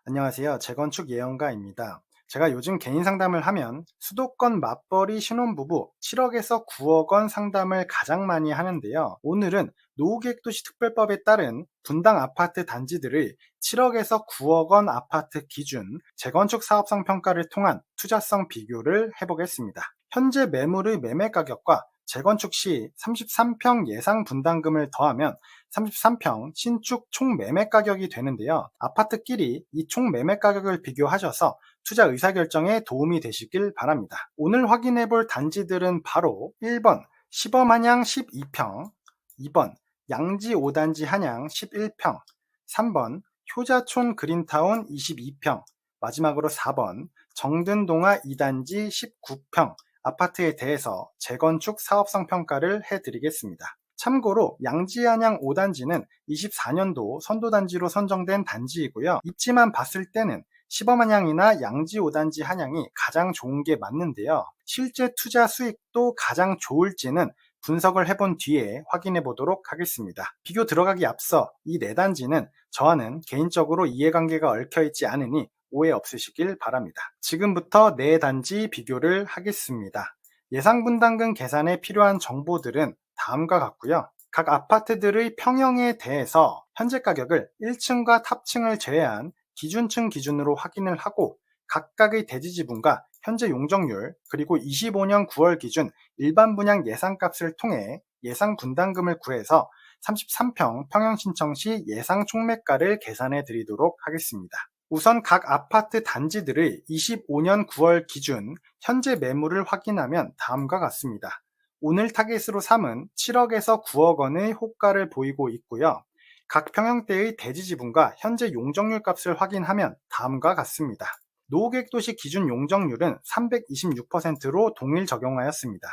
안녕하세요. 재건축 예언가입니다. 제가 요즘 개인 상담을 하면 수도권 맞벌이 신혼부부 7억에서 9억 원 상담을 가장 많이 하는데요. 오늘은 노후계획도시 특별법에 따른 분당 아파트 단지들의 7억에서 9억 원 아파트 기준 재건축 사업성 평가를 통한 투자성 비교를 해보겠습니다. 현재 매물의 매매 가격과 재건축 시 33평 예상 분담금을 더하면 33평 신축 총 매매 가격이 되는데요. 아파트끼리 이 총 매매 가격을 비교하셔서 투자 의사결정에 도움이 되시길 바랍니다. 오늘 확인해 볼 단지들은 바로 1번 시범한양 12평, 2번 양지 5단지 한양 11평, 3번 효자촌 그린타운 22평, 마지막으로 4번 정든동화 2단지 19평 아파트에 대해서 재건축 사업성 평가를 해드리겠습니다. 참고로 양지한양 5단지는 24년도 선도단지로 선정된 단지이고요. 입지만 봤을 때는 시범한양이나 양지 5단지 한양이 가장 좋은 게 맞는데요. 실제 투자 수익도 가장 좋을지는 분석을 해본 뒤에 확인해 보도록 하겠습니다. 비교 들어가기 앞서 이 네 단지는 저와는 개인적으로 이해관계가 얽혀있지 않으니 오해 없으시길 바랍니다. 지금부터 네 단지 비교를 하겠습니다. 예상 분담금 계산에 필요한 정보들은 다음과 같고요. 각 아파트들의 평형에 대해서 현재 가격을 1층과 탑층을 제외한 기준층 기준으로 확인을 하고 각각의 대지 지분과 현재 용적률 그리고 25년 9월 기준 일반 분양 예상값을 통해 예상 분담금을 구해서 33평 평형 신청 시 예상 총매가를 계산해 드리도록 하겠습니다. 우선 각 아파트 단지들의 25년 9월 기준 현재 매물을 확인하면 다음과 같습니다. 오늘 타깃으로 삼은 7억에서 9억 원의 호가를 보이고 있고요. 각 평형대의 대지 지분과 현재 용적률 값을 확인하면 다음과 같습니다. 노후계획도시 기준 용적률은 326%로 동일 적용하였습니다.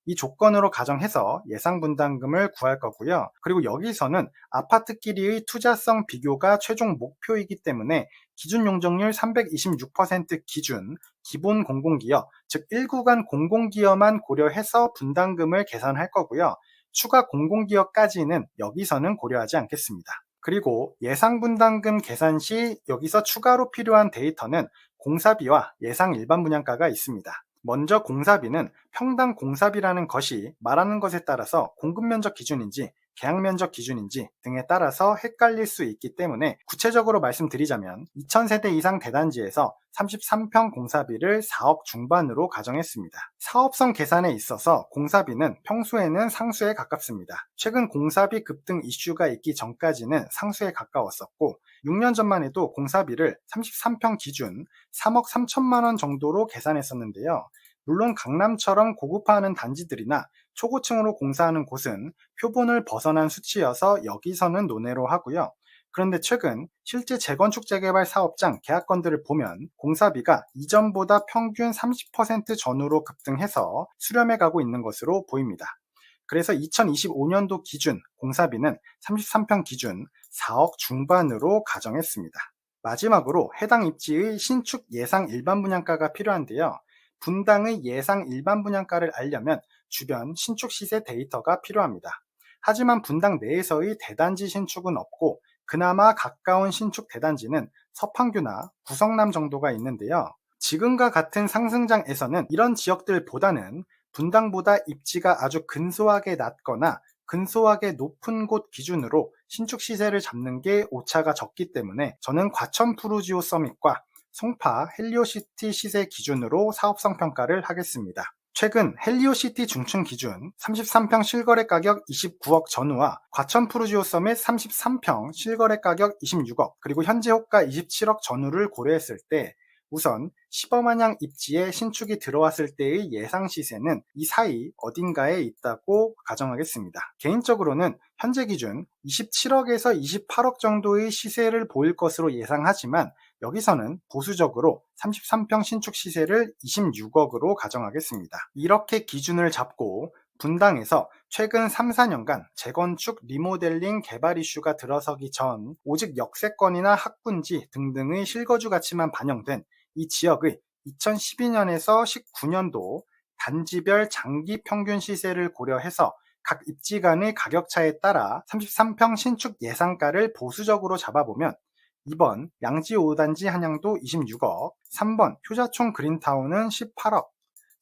이 조건으로 가정해서 예상 분담금을 구할 거고요. 그리고 여기서는 아파트끼리의 투자성 비교가 최종 목표이기 때문에 기준 용적률 326% 기준 기본 공공기여, 즉 1구간 공공기여만 고려해서 분담금을 계산할 거고요. 추가 공공기여까지는 여기서는 고려하지 않겠습니다. 그리고 예상 분담금 계산 시 여기서 추가로 필요한 데이터는 공사비와 예상 일반 분양가가 있습니다. 먼저 공사비는 평당 공사비라는 것이 말하는 것에 따라서 공급면적 기준인지 계약면적 기준인지 등에 따라서 헷갈릴 수 있기 때문에 구체적으로 말씀드리자면 2000세대 이상 대단지에서 33평 공사비를 4억 중반으로 가정했습니다. 사업성 계산에 있어서 공사비는 평소에는 상수에 가깝습니다. 최근 공사비 급등 이슈가 있기 전까지는 상수에 가까웠었고 6년 전만 해도 공사비를 33평 기준 3억 3천만 원 정도로 계산했었는데요. 물론 강남처럼 고급화하는 단지들이나 초고층으로 공사하는 곳은 표본을 벗어난 수치여서 여기서는 논외로 하고요. 그런데 최근 실제 재건축 재개발 사업장 계약건들을 보면 공사비가 이전보다 평균 30% 전후로 급등해서 수렴해 가고 있는 것으로 보입니다. 그래서 2025년도 기준 공사비는 33평 기준 4억 중반으로 가정했습니다. 마지막으로 해당 입지의 신축 예상 일반 분양가가 필요한데요. 분당의 예상 일반 분양가를 알려면 주변 신축 시세 데이터가 필요합니다. 하지만 분당 내에서의 대단지 신축은 없고 그나마 가까운 신축 대단지는 서판교나 구성남 정도가 있는데요. 지금과 같은 상승장에서는 이런 지역들보다는 분당보다 입지가 아주 근소하게 낮거나 근소하게 높은 곳 기준으로 신축 시세를 잡는 게 오차가 적기 때문에 저는 과천 푸르지오 서밋과 송파 헬리오시티 시세 기준으로 사업성 평가를 하겠습니다. 최근 헬리오시티 중층 기준 33평 실거래 가격 29억 전후와 과천 푸르지오 서밋 33평 실거래 가격 26억 그리고 현재 호가 27억 전후를 고려했을 때 우선 시범한양 입지에 신축이 들어왔을 때의 예상 시세는 이 사이 어딘가에 있다고 가정하겠습니다. 개인적으로는 현재 기준 27억에서 28억 정도의 시세를 보일 것으로 예상하지만 여기서는 보수적으로 33평 신축 시세를 26억으로 가정하겠습니다. 이렇게 기준을 잡고 분당에서 최근 3, 4년간 재건축, 리모델링, 개발 이슈가 들어서기 전 오직 역세권이나 학군지 등등의 실거주 가치만 반영된 이 지역의 2012년에서 19년도 단지별 장기 평균 시세를 고려해서 각 입지 간의 가격차에 따라 33평 신축 예상가를 보수적으로 잡아보면 2번 양지 5단지 한양도 26억, 3번 효자촌 그린타운은 18억,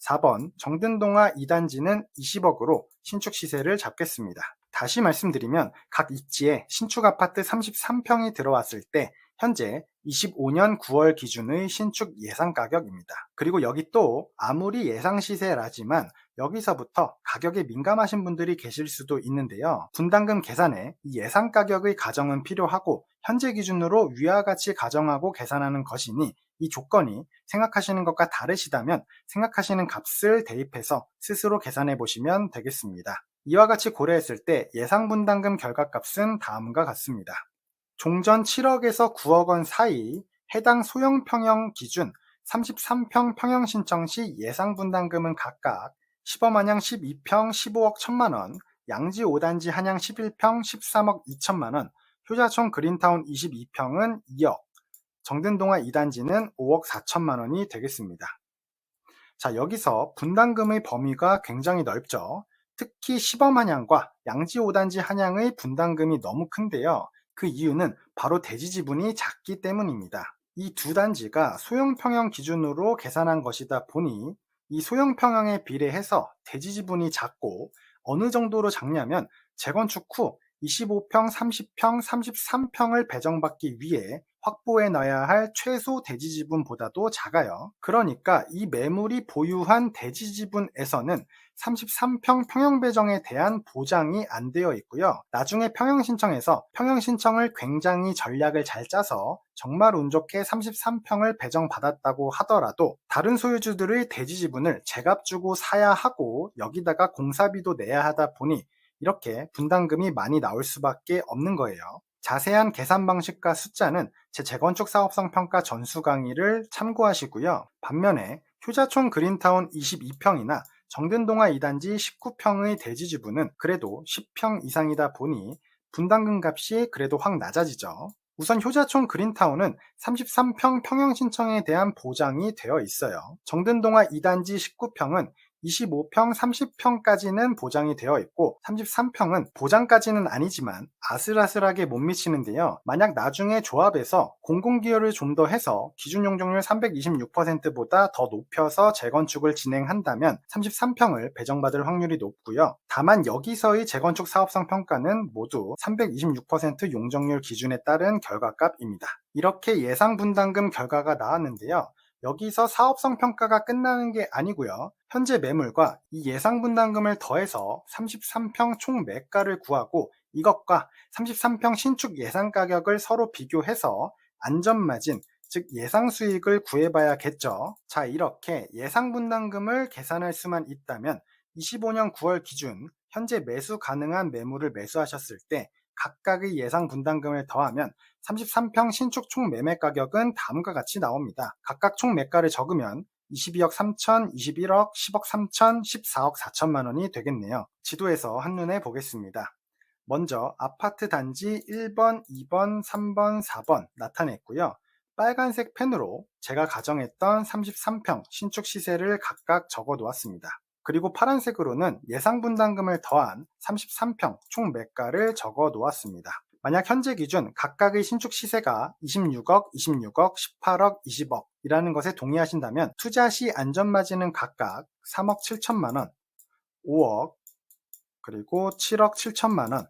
4번 정든동화 2단지는 20억으로 신축 시세를 잡겠습니다. 다시 말씀드리면 각 입지에 신축 아파트 33평이 들어왔을 때 현재 25년 9월 기준의 신축 예상 가격입니다. 그리고 여기 또 아무리 예상 시세라지만 여기서부터 가격에 민감하신 분들이 계실 수도 있는데요. 분담금 계산에 이 예상 가격의 가정은 필요하고 현재 기준으로 위와 같이 가정하고 계산하는 것이니 이 조건이 생각하시는 것과 다르시다면 생각하시는 값을 대입해서 스스로 계산해 보시면 되겠습니다. 이와 같이 고려했을 때 예상 분담금 결과값은 다음과 같습니다. 종전 7억에서 9억 원 사이 해당 소형 평형 기준 33평 평형 신청 시 예상 분담금은 각각 시범한양 12평 15억 1천만 원, 양지 5단지 한양 11평 13억 2천만 원, 효자촌 그린타운 22평은 2억, 정든동화 2단지는 5억 4천만 원이 되겠습니다. 자, 여기서 분담금의 범위가 굉장히 넓죠. 특히 시범한양과 양지 5단지 한양의 분담금이 너무 큰데요. 그 이유는 바로 대지 지분이 작기 때문입니다. 이 두 단지가 소형 평형 기준으로 계산한 것이다 보니 이 소형 평형에 비례해서 대지 지분이 작고 어느 정도로 작냐면 재건축 후 25평, 30평, 33평을 배정받기 위해 확보해 놔야 할 최소 대지 지분보다도 작아요. 그러니까 이 매물이 보유한 대지 지분에서는 33평 평형 배정에 대한 보장이 안 되어 있고요. 나중에 평형 신청에서 평형 신청을 굉장히 전략을 잘 짜서 정말 운 좋게 33평을 배정받았다고 하더라도 다른 소유주들의 대지 지분을 제값 주고 사야 하고 여기다가 공사비도 내야 하다 보니 이렇게 분담금이 많이 나올 수밖에 없는 거예요. 자세한 계산 방식과 숫자는 제 재건축 사업성 평가 전수 강의를 참고하시고요. 반면에 효자촌 그린타운 22평이나 정든동화 2단지 19평의 대지 지분은 그래도 10평 이상이다 보니 분담금 값이 그래도 확 낮아지죠. 우선 효자촌 그린타운은 33평 평형 신청에 대한 보장이 되어 있어요. 정든동화 2단지 19평은 25평, 30평까지는 보장이 되어 있고 33평은 보장까지는 아니지만 아슬아슬하게 못 미치는데요. 만약 나중에 조합에서 공공기여를 좀 더 해서 기준 용적률 326%보다 더 높여서 재건축을 진행한다면 33평을 배정받을 확률이 높고요. 다만 여기서의 재건축 사업성 평가는 모두 326% 용적률 기준에 따른 결과값입니다. 이렇게 예상 분담금 결과가 나왔는데요. 여기서 사업성 평가가 끝나는 게 아니고요. 현재 매물과 이 예상 분담금을 더해서 33평 총 매가를 구하고 이것과 33평 신축 예상 가격을 서로 비교해서 안전마진, 즉 예상 수익을 구해봐야겠죠. 자, 이렇게 예상 분담금을 계산할 수만 있다면 25년 9월 기준 현재 매수 가능한 매물을 매수하셨을 때 각각의 예상 분담금을 더하면 33평 신축 총 매매 가격은 다음과 같이 나옵니다. 각각 총 매가를 적으면 22억 3천, 21억, 10억 3천, 14억 4천만 원이 되겠네요. 지도에서 한눈에 보겠습니다. 먼저 아파트 단지 1번, 2번, 3번, 4번 나타냈고요. 빨간색 펜으로 제가 가정했던 33평 신축 시세를 각각 적어 놓았습니다. 그리고 파란색으로는 예상 분담금을 더한 33평 총 매가를 적어 놓았습니다. 만약 현재 기준 각각의 신축 시세가 26억, 26억, 18억, 20억 이라는 것에 동의하신다면 투자 시 안전마진은 각각 3억 7천만 원, 5억, 그리고 7억 7천만 원,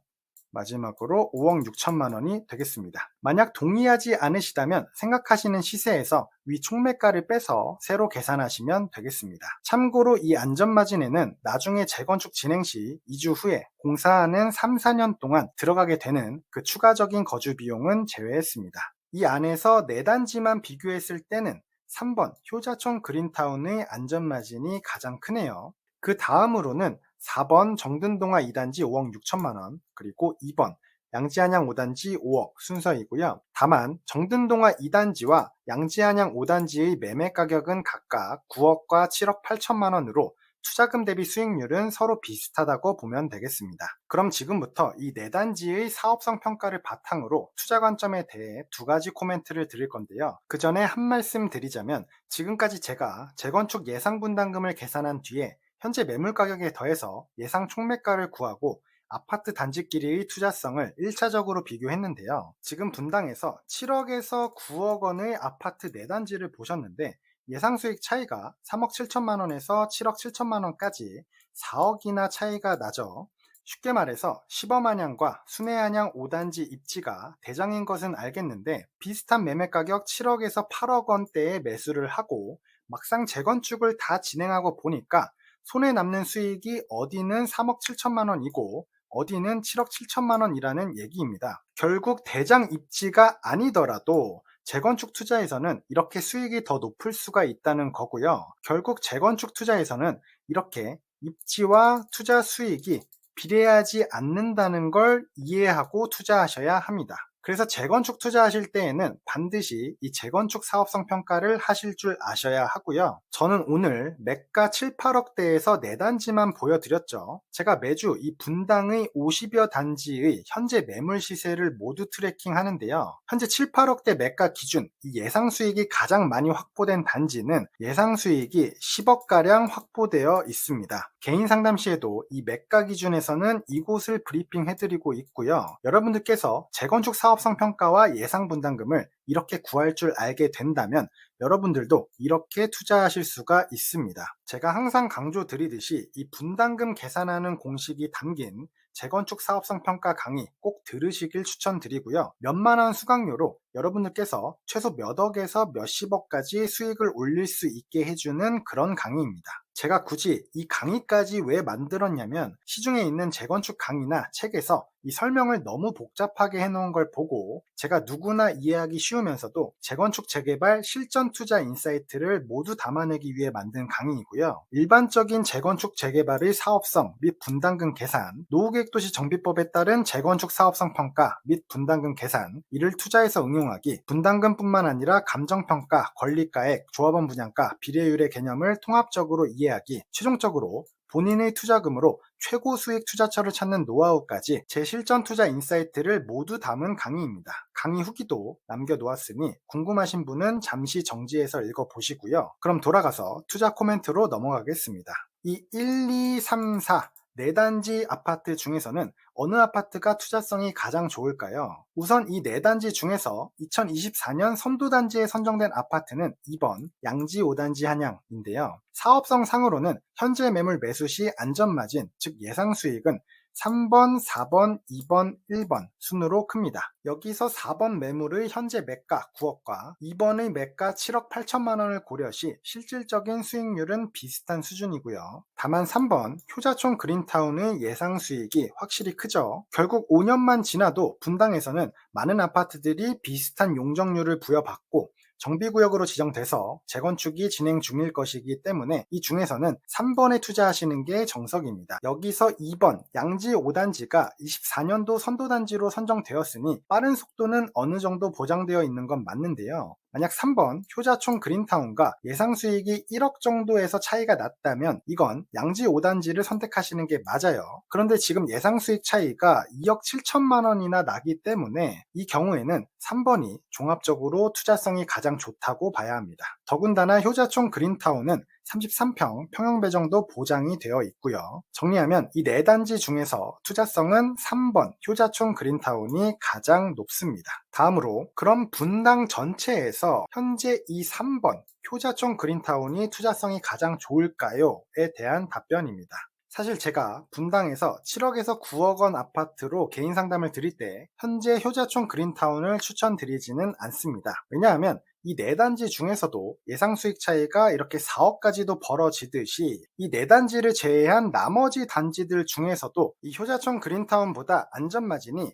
마지막으로 5억 6천만 원이 되겠습니다. 만약 동의하지 않으시다면 생각하시는 시세에서 위 총매가를 빼서 새로 계산하시면 되겠습니다. 참고로 이 안전마진에는 나중에 재건축 진행 시 2주 후에 공사하는 3, 4년 동안 들어가게 되는 그 추가적인 거주 비용은 제외했습니다. 이 안에서 4단지만 비교했을 때는 3번 효자촌 그린타운의 안전마진이 가장 크네요. 그 다음으로는 4번 정든동화 2단지 5억 6천만 원, 그리고 2번 양지한양 5단지 5억 순서이고요. 다만 정든동화 2단지와 양지한양 5단지의 매매 가격은 각각 9억과 7억 8천만 원으로 투자금 대비 수익률은 서로 비슷하다고 보면 되겠습니다. 그럼 지금부터 이 4단지의 사업성 평가를 바탕으로 투자 관점에 대해 2가지 코멘트를 드릴 건데요. 그 전에 한 말씀 드리자면 지금까지 제가 재건축 예상 분담금을 계산한 뒤에 현재 매물 가격에 더해서 예상 총매가를 구하고 아파트 단지끼리의 투자성을 1차적으로 비교했는데요. 지금 분당에서 7억에서 9억 원의 아파트 4단지를 보셨는데 예상 수익 차이가 3억 7천만 원에서 7억 7천만 원까지 4억이나 차이가 나죠. 쉽게 말해서 시범안양과 순회안양 5단지 입지가 대장인 것은 알겠는데 비슷한 매매 가격 7억에서 8억 원대에 매수를 하고 막상 재건축을 다 진행하고 보니까 손에 남는 수익이 어디는 3억 7천만 원이고 어디는 7억 7천만 원이라는 얘기입니다. 결국 대장 입지가 아니더라도 재건축 투자에서는 이렇게 수익이 더 높을 수가 있다는 거고요. 결국 재건축 투자에서는 이렇게 입지와 투자 수익이 비례하지 않는다는 걸 이해하고 투자하셔야 합니다. 그래서 재건축 투자하실 때에는 반드시 이 재건축 사업성 평가를 하실 줄 아셔야 하고요. 저는 오늘 매가 7, 8억대에서 4단지만 보여드렸죠. 제가 매주 이 분당의 50여 단지의 현재 매물 시세를 모두 트래킹 하는데요. 현재 7, 8억대 매가 기준 이 예상 수익이 가장 많이 확보된 단지는 예상 수익이 10억가량 확보되어 있습니다. 개인 상담 시에도 이 매가 기준에서는 이곳을 브리핑 해드리고 있고요. 여러분들께서 재건축 사업성 평가와 예상 분담금을 이렇게 구할 줄 알게 된다면 여러분들도 이렇게 투자하실 수가 있습니다. 제가 항상 강조드리듯이 이 분담금 계산하는 공식이 담긴 재건축 사업성 평가 강의 꼭 들으시길 추천드리고요. 몇만 원 수강료로 여러분들께서 최소 몇 억에서 몇십억까지 수익을 올릴 수 있게 해주는 그런 강의입니다. 제가 굳이 이 강의까지 왜 만들었냐면 시중에 있는 재건축 강의나 책에서 이 설명을 너무 복잡하게 해놓은 걸 보고 제가 누구나 이해하기 쉬우면서도 재건축 재개발 실전 투자 인사이트를 모두 담아내기 위해 만든 강의이고요. 일반적인 재건축 재개발의 사업성 및 분담금 계산, 노후계획도시 정비법에 따른 재건축 사업성 평가 및 분담금 계산, 이를 투자에서 응용하기, 분담금뿐만 아니라 감정평가, 권리가액, 조합원 분양가, 비례율의 개념을 통합적으로 이해하기, 최종적으로 본인의 투자금으로 최고 수익 투자처를 찾는 노하우까지 제 실전 투자 인사이트를 모두 담은 강의입니다. 강의 후기도 남겨놓았으니 궁금하신 분은 잠시 정지해서 읽어보시고요. 그럼 돌아가서 투자 코멘트로 넘어가겠습니다. 이 1, 2, 3, 4 4단지 아파트 중에서는 어느 아파트가 투자성이 가장 좋을까요? 우선 이 4단지 중에서 2024년 선도단지에 선정된 아파트는 2번 양지 5단지 한양인데요. 사업성 상으로는 현재 매물 매수 시 안전마진, 즉 예상 수익은 3번, 4번, 2번, 1번 순으로 큽니다. 여기서 4번 매물의 현재 매가 9억과 2번의 매가 7억 8천만 원을 고려시 실질적인 수익률은 비슷한 수준이고요. 다만 3번 효자촌 그린타운의 예상 수익이 확실히 크죠. 결국 5년만 지나도 분당에서는 많은 아파트들이 비슷한 용적률을 부여받고 정비구역으로 지정돼서 재건축이 진행 중일 것이기 때문에 이 중에서는 3번에 투자하시는 게 정석입니다. 여기서 2번 양지 5단지가 24년도 선도단지로 선정되었으니 빠른 속도는 어느 정도 보장되어 있는 건 맞는데요. 만약 3번 효자촌 그린타운과 예상 수익이 1억 정도에서 차이가 났다면 이건 양지 5단지를 선택하시는 게 맞아요. 그런데 지금 예상 수익 차이가 2억 7천만 원이나 나기 때문에 이 경우에는 3번이 종합적으로 투자성이 가장 좋다고 봐야 합니다. 더군다나 효자촌 그린타운은 33평 평형배정도 보장이 되어 있고요. 정리하면 이 4단지 중에서 투자성은 3번 효자촌 그린타운이 가장 높습니다. 다음으로 그럼 분당 전체에서 현재 이 3번 효자촌 그린타운이 투자성이 가장 좋을까요?에 대한 답변입니다. 사실 제가 분당에서 7억에서 9억 원 아파트로 개인 상담을 드릴 때 현재 효자촌 그린타운을 추천드리지는 않습니다. 왜냐하면 이 4단지 중에서도 예상 수익 차이가 이렇게 4억까지도 벌어지듯이 이 4단지를 제외한 나머지 단지들 중에서도 이 효자촌 그린타운보다 안전마진이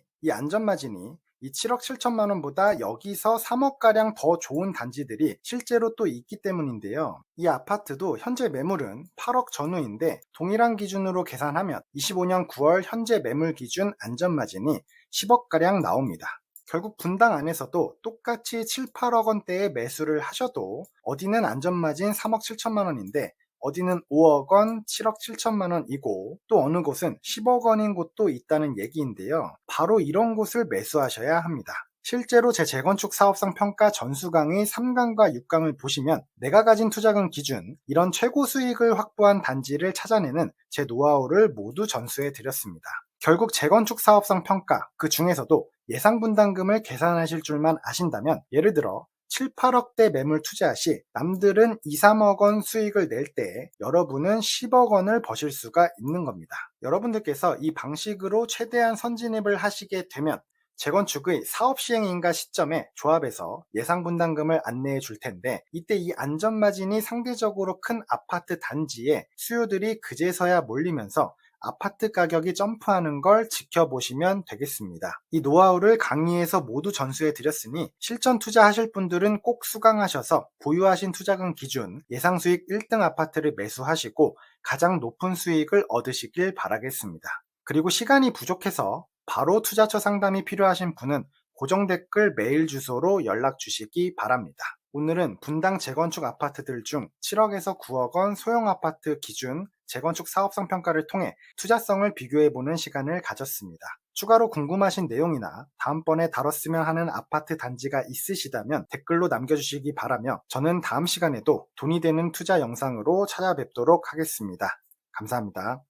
이 7억 7천만 원보다 여기서 3억가량 더 좋은 단지들이 실제로 또 있기 때문인데요. 이 아파트도 현재 매물은 8억 전후인데 동일한 기준으로 계산하면 25년 9월 현재 매물 기준 안전마진이 10억가량 나옵니다. 결국 분당 안에서도 똑같이 7, 8억 원대의 매수를 하셔도 어디는 안전마진 3억 7천만 원인데 어디는 5억 원, 7억 7천만 원이고 또 어느 곳은 10억 원인 곳도 있다는 얘기인데요. 바로 이런 곳을 매수하셔야 합니다. 실제로 제 재건축 사업성 평가 전수강의 3강과 6강을 보시면 내가 가진 투자금 기준 이런 최고 수익을 확보한 단지를 찾아내는 제 노하우를 모두 전수해 드렸습니다. 결국 재건축 사업성 평가, 그 중에서도 예상 분담금을 계산하실 줄만 아신다면, 예를 들어 7, 8억대 매물 투자 시 남들은 2, 3억 원 수익을 낼 때 여러분은 10억 원을 버실 수가 있는 겁니다. 여러분들께서 이 방식으로 최대한 선진입을 하시게 되면 재건축의 사업 시행 인가 시점에 조합에서 예상 분담금을 안내해 줄 텐데, 이때 이 안전마진이 상대적으로 큰 아파트 단지에 수요들이 그제서야 몰리면서 아파트 가격이 점프하는 걸 지켜보시면 되겠습니다. 이 노하우를 강의에서 모두 전수해 드렸으니 실전 투자하실 분들은 꼭 수강하셔서 보유하신 투자금 기준 예상 수익 1등 아파트를 매수하시고 가장 높은 수익을 얻으시길 바라겠습니다. 그리고 시간이 부족해서 바로 투자처 상담이 필요하신 분은 고정 댓글 메일 주소로 연락 주시기 바랍니다. 오늘은 분당 재건축 아파트들 중 7억에서 9억 원 소형 아파트 기준 재건축 사업성 평가를 통해 투자성을 비교해보는 시간을 가졌습니다. 추가로 궁금하신 내용이나 다음번에 다뤘으면 하는 아파트 단지가 있으시다면 댓글로 남겨주시기 바라며, 저는 다음 시간에도 돈이 되는 투자 영상으로 찾아뵙도록 하겠습니다. 감사합니다.